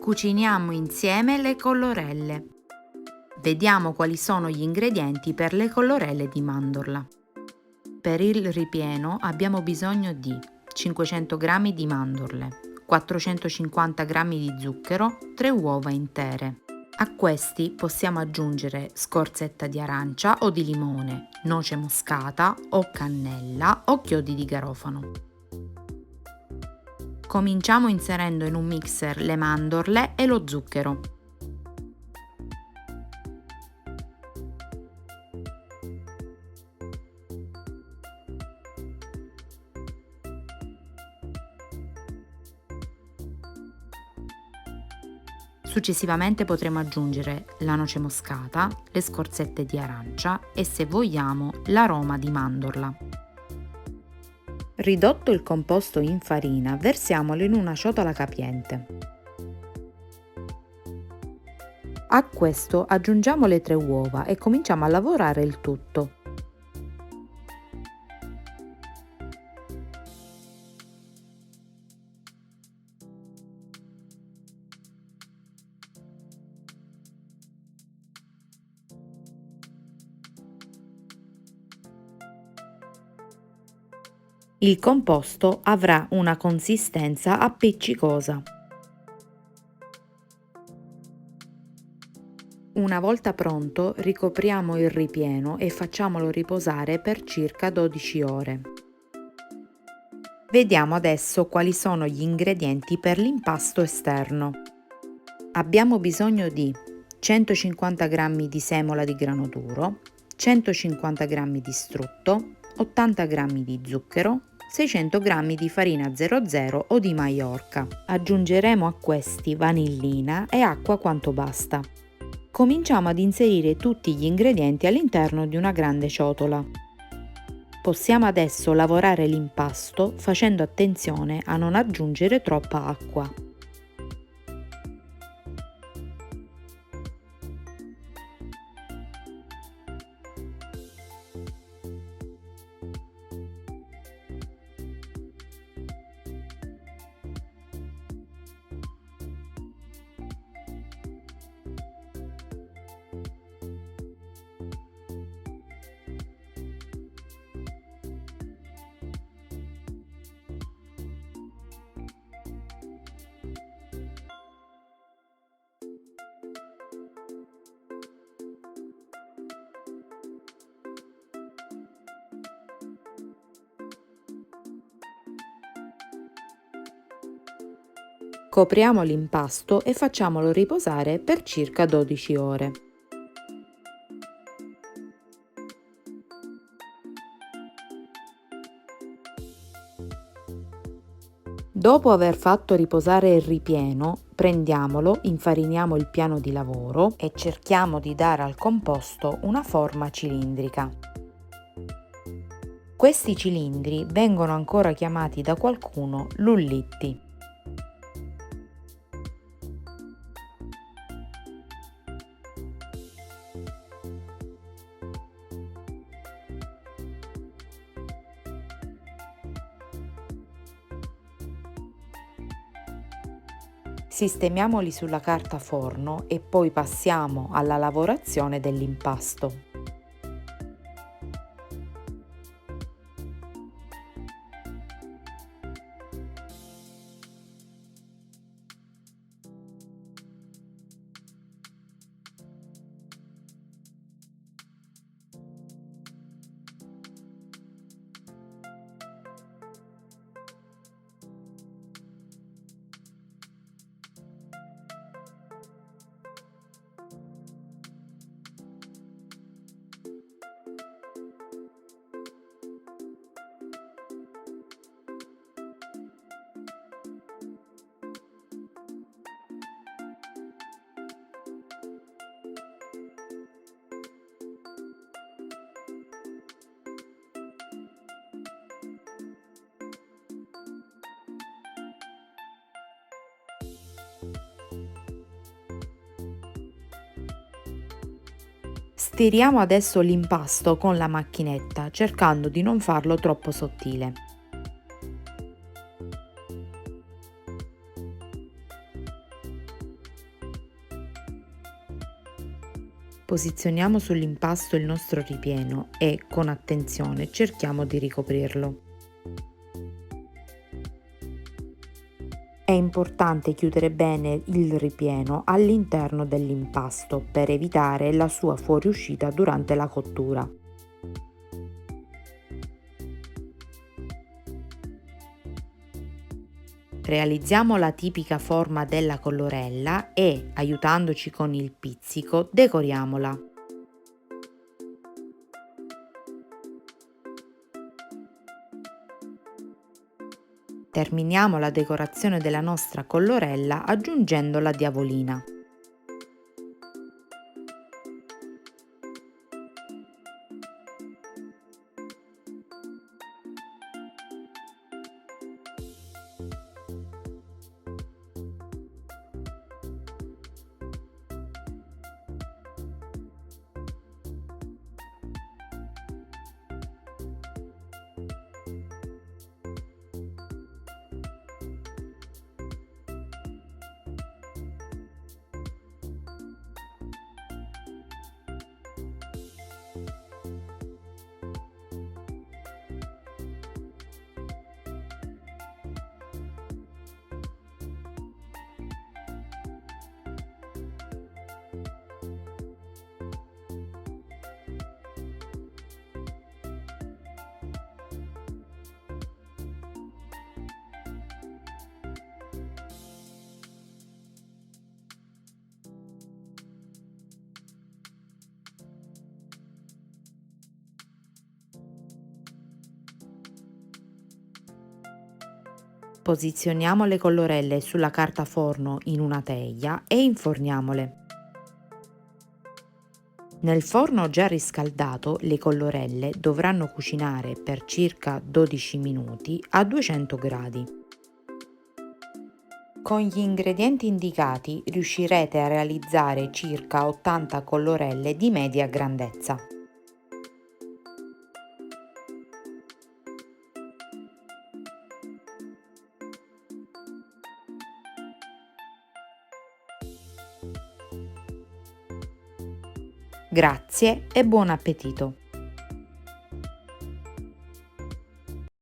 Cuciniamo insieme le colorelle. Vediamo quali sono gli ingredienti per le colorelle di mandorla. Per il ripieno abbiamo bisogno di 500 g di mandorle, 450 g di zucchero, 3 uova intere. A questi possiamo aggiungere scorzetta di arancia o di limone, noce moscata o cannella o chiodi di garofano. Cominciamo inserendo in un mixer le mandorle e lo zucchero. Successivamente potremo aggiungere la noce moscata, le scorzette di arancia e, se vogliamo, l'aroma di mandorla. Ridotto il composto in farina, versiamolo in una ciotola capiente. A questo aggiungiamo le 3 uova e cominciamo a lavorare il tutto. Il composto avrà una consistenza appiccicosa. Una volta pronto, ricopriamo il ripieno e facciamolo riposare per circa 12 ore. Vediamo adesso quali sono gli ingredienti per l'impasto esterno. Abbiamo bisogno di 150 g di semola di grano duro, 150 g di strutto, 80 g di zucchero, 600 g di farina 00 o di Maiorca. Aggiungeremo a questi vanillina e acqua quanto basta. Cominciamo ad inserire tutti gli ingredienti all'interno di una grande ciotola. Possiamo adesso lavorare l'impasto facendo attenzione a non aggiungere troppa acqua. Copriamo l'impasto e facciamolo riposare per circa 12 ore. Dopo aver fatto riposare il ripieno, prendiamolo, infariniamo il piano di lavoro e cerchiamo di dare al composto una forma cilindrica. Questi cilindri vengono ancora chiamati da qualcuno lullitti. Sistemiamoli sulla carta forno e poi passiamo alla lavorazione dell'impasto. Stiriamo adesso l'impasto con la macchinetta, cercando di non farlo troppo sottile. Posizioniamo sull'impasto il nostro ripieno e, con attenzione, cerchiamo di ricoprirlo. È importante chiudere bene il ripieno all'interno dell'impasto per evitare la sua fuoriuscita durante la cottura. Realizziamo la tipica forma della colorella e, aiutandoci con il pizzico, decoriamola. Terminiamo la decorazione della nostra colorella aggiungendo la diavolina. Posizioniamo le colorelle sulla carta forno in una teglia e inforniamole. Nel forno già riscaldato le colorelle dovranno cucinare per circa 12 minuti a 200 gradi. Con gli ingredienti indicati riuscirete a realizzare circa 80 colorelle di media grandezza. Grazie e buon appetito!